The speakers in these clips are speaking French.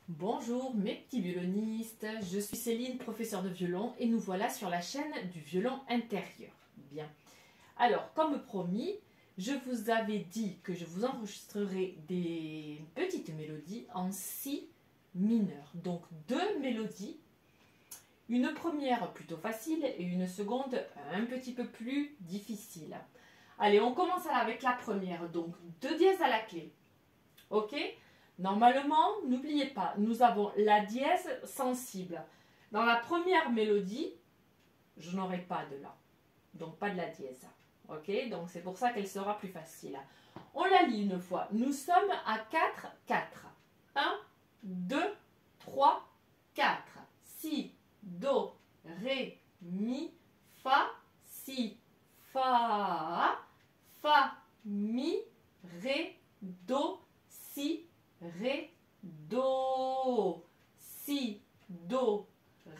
Bonjour mes petits violonistes, je suis Céline, professeure de violon et nous voilà sur la chaîne du violon intérieur. Bien. Alors, comme promis, je vous avais dit que je vous enregistrerai des petites mélodies en si mineur. Donc deux mélodies, une première plutôt facile et une seconde un petit peu plus difficile. Allez, on commence avec la première, donc do dièse à la clé. Ok ? Normalement, n'oubliez pas, nous avons la dièse sensible. Dans la première mélodie, je n'aurai pas de la. Donc pas de la dièse. Ok? Donc c'est pour ça qu'elle sera plus facile. On la lit une fois. Nous sommes à 4, 4. 1, 2, 3, 4. Si, do, ré, mi, fa, si, fa, fa, mi, ré, do, si, ré, do, si, do,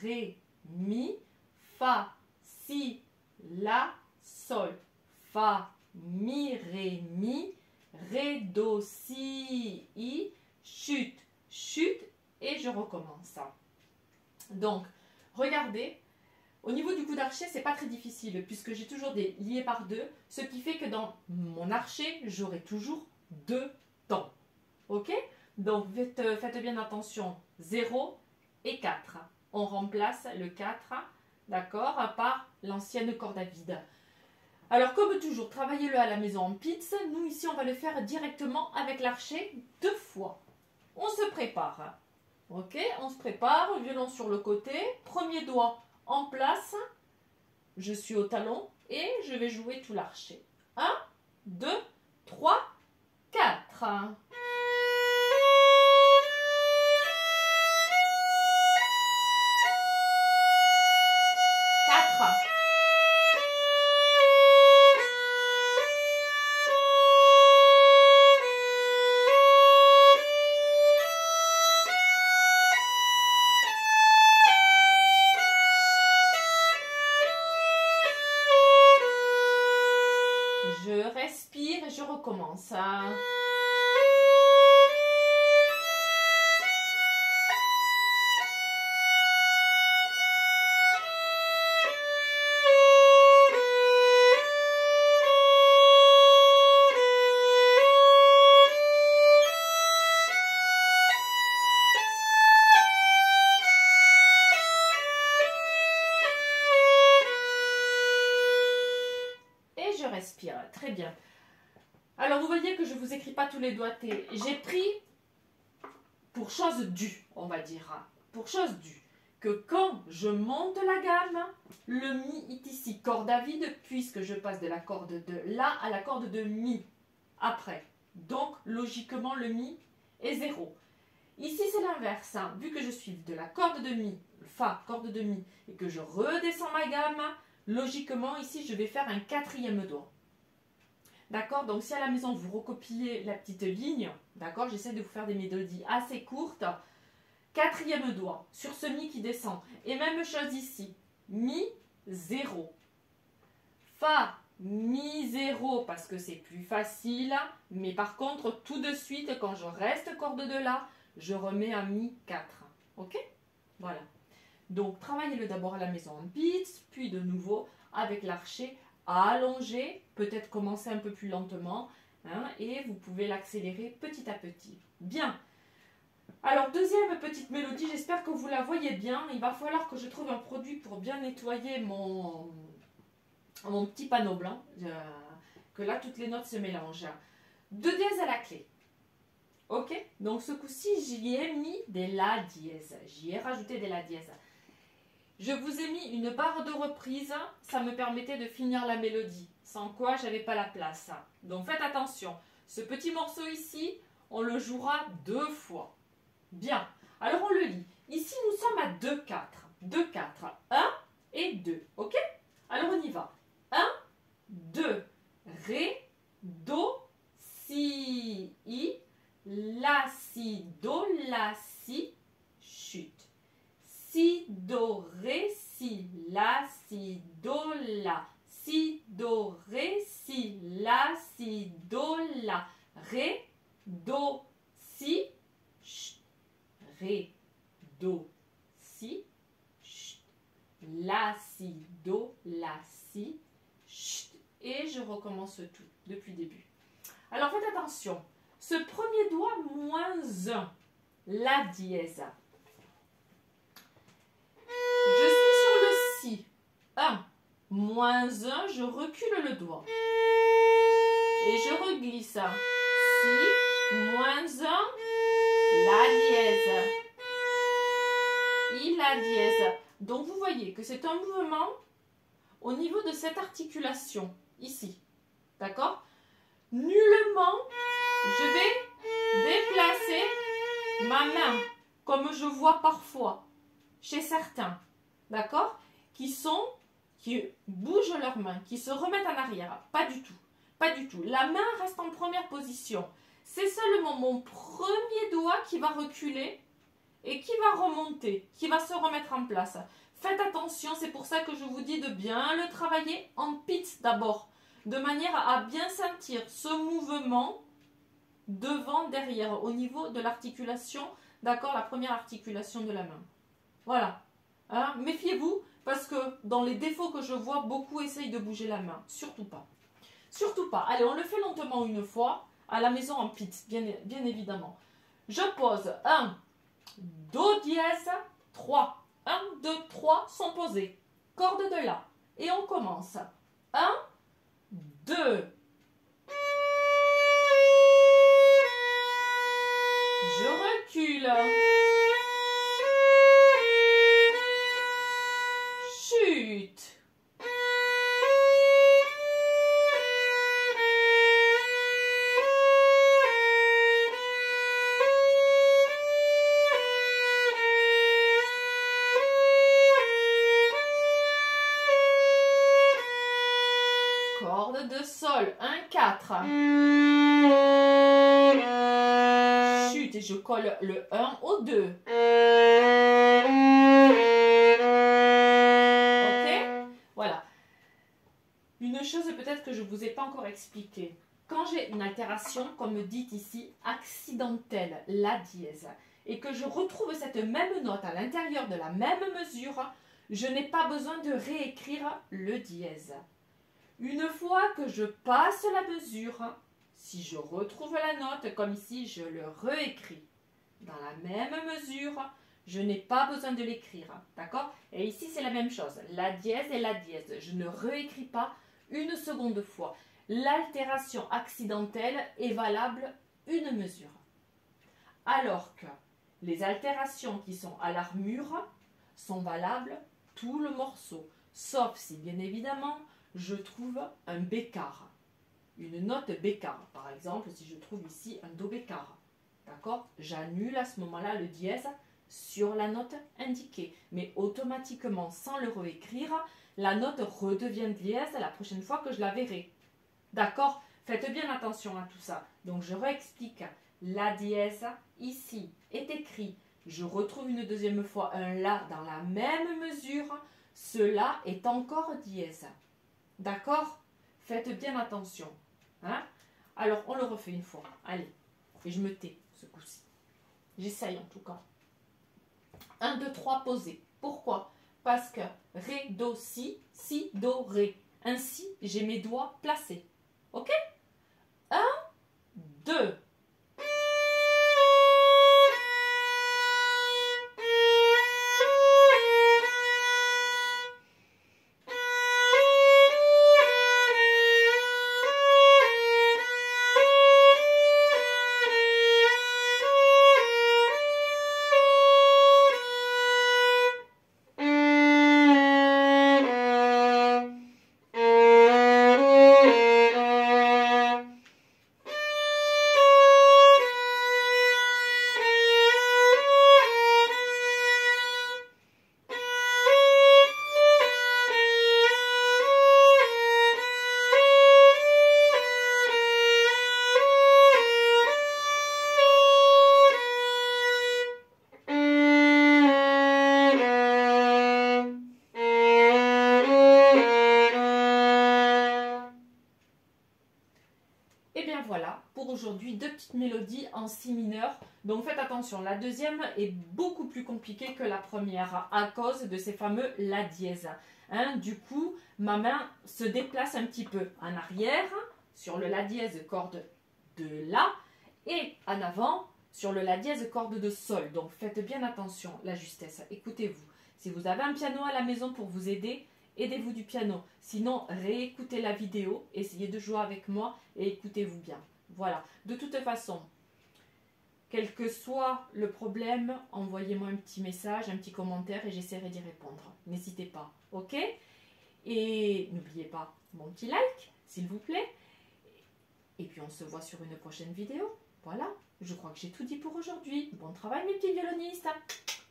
ré, mi, fa, si, la, sol, fa, mi, ré, do, si, i, chute, chute, et je recommence. Donc, regardez, au niveau du coup d'archet, c'est pas très difficile, puisque j'ai toujours des liés par deux, ce qui fait que dans mon archet, j'aurai toujours deux temps. Ok? Donc, faites bien attention. 0 et 4. On remplace le 4, d'accord, par l'ancienne corde à vide. Alors, comme toujours, travaillez-le à la maison en pits. Nous, ici, on va le faire directement avec l'archet deux fois. On se prépare. Ok? On se prépare. Violon sur le côté. Premier doigt en place. Je suis au talon et je vais jouer tout l'archet. 1, 2, 3, 4. Je respire et je recommence. Je respire. Très bien. Alors, vous voyez que je ne vous écris pas tous les doigtés. J'ai pris pour chose due, on va dire. Pour chose due. Que quand je monte la gamme, le mi est ici corde à vide, puisque je passe de la corde de la à la corde de mi après. Donc, logiquement, le mi est 0. Ici, c'est l'inverse. Vu que je suis de la corde de mi, fa, corde de mi, et que je redescends ma gamme, logiquement, ici, je vais faire un quatrième doigt. D'accord? Donc, si à la maison, vous recopiez la petite ligne, d'accord? J'essaie de vous faire des mélodies assez courtes. Quatrième doigt sur ce mi qui descend. Et même chose ici. Mi, 0. Fa, mi, 0, parce que c'est plus facile. Mais par contre, tout de suite, quand je reste corde de la, je remets un mi 4. Ok? Voilà. Donc, travaillez-le d'abord à la maison en pits, puis de nouveau avec l'archet allongé, peut-être commencer un peu plus lentement, hein, et vous pouvez l'accélérer petit à petit. Bien. Alors, deuxième petite mélodie, j'espère que vous la voyez bien. Il va falloir que je trouve un produit pour bien nettoyer mon petit panneau blanc, que là, toutes les notes se mélangent. Do dièse à la clé. Ok? Donc, ce coup-ci, j'y ai mis des la dièse. J'y ai rajouté des la dièse. Je vous ai mis une barre de reprise, ça me permettait de finir la mélodie, sans quoi je n'avais pas la place. Donc faites attention, ce petit morceau ici, on le jouera deux fois. Bien, alors on le lit. Ici nous sommes à 2, 4. 2, 4, 1 et 2, ok? Alors on y va. 1, 2, ré, do, si, i, la, si, do, la, si, chute. Si, do, ré, si, la, si, do, la. Si, do, ré, si, la, si, do, la. Ré, do, si, Ré, Do, Si. Chut. La, Si, Do, La, Si. Chut. Et je recommence tout depuis le début. Alors faites attention. Ce premier doigt moins 1, La dièse. Je suis sur le Si. 1. Moins 1, je recule le doigt. Et je reglisse. Si, moins 1, La dièse. I, La dièse. Donc vous voyez que c'est un mouvement au niveau de cette articulation, ici. D'accord? Nullement, je vais déplacer ma main, comme je vois parfois chez certains, d'accord? Qui bougent leurs mains, qui se remettent en arrière. Pas du tout. Pas du tout. La main reste en première position. C'est seulement mon premier doigt qui va reculer et qui va remonter, qui va se remettre en place. Faites attention, c'est pour ça que je vous dis de bien le travailler en pit d'abord, de manière à bien sentir ce mouvement devant, derrière, au niveau de l'articulation, d'accord, la première articulation de la main. Voilà. Hein, méfiez-vous, parce que dans les défauts que je vois, beaucoup essayent de bouger la main. Surtout pas. Surtout pas. Allez, on le fait lentement une fois, à la maison en pit, bien évidemment. Je pose 1, Do dièse, 3. 1, 2, 3 sont posés. Corde de La. Et on commence. 1, 2. Je recule. Chute. Corde de Sol, 1, 4. Chute et je colle le 1 au 2. Ok? Voilà. Une chose peut-être que je ne vous ai pas encore expliqué. Quand j'ai une altération, comme dit ici, accidentelle, La dièse, et que je retrouve cette même note à l'intérieur de la même mesure, je n'ai pas besoin de réécrire le dièse. Une fois que je passe la mesure, si je retrouve la note, comme ici, je le réécris. Dans la même mesure, je n'ai pas besoin de l'écrire. D'accord? Et ici, c'est la même chose. La dièse et La dièse. Je ne réécris pas une seconde fois. L'altération accidentelle est valable une mesure. Alors que les altérations qui sont à l'armure sont valables tout le morceau. Sauf si, bien évidemment, je trouve un bécard, une note bécard. Par exemple, si je trouve ici un Do bécard, d'accord, j'annule à ce moment-là le dièse sur la note indiquée. Mais automatiquement, sans le réécrire, la note redevient dièse la prochaine fois que je la verrai. D'accord? Faites bien attention à tout ça. Donc, je réexplique. La dièse, ici, est écrit. Je retrouve une deuxième fois un La dans la même mesure. Cela est encore dièse. D'accord? Faites bien attention. Hein? Alors, on le refait une fois. Allez. Et je me tais ce coup-ci. J'essaye en tout cas. 1, 2, 3, posé. Pourquoi? Parce que Ré, Do, Si, Si, Do, Ré. Ainsi, j'ai mes doigts placés. Ok? 1, 2. petite mélodie en si mineur. Donc faites attention, la deuxième est beaucoup plus compliquée que la première à cause de ces fameux La dièse. Hein, du coup, ma main se déplace un petit peu en arrière sur le La dièse corde de La et en avant sur le La dièse corde de Sol. Donc faites bien attention, la justesse. Écoutez-vous. Si vous avez un piano à la maison pour vous aider, aidez-vous du piano. Sinon, réécoutez la vidéo, essayez de jouer avec moi et écoutez-vous bien. Voilà. De toute façon, quel que soit le problème, envoyez-moi un petit message, un petit commentaire et j'essaierai d'y répondre. N'hésitez pas, ok? Et n'oubliez pas mon petit like, s'il vous plaît. Et puis on se voit sur une prochaine vidéo. Voilà, je crois que j'ai tout dit pour aujourd'hui. Bon travail mes petits violonistes.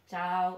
Ciao!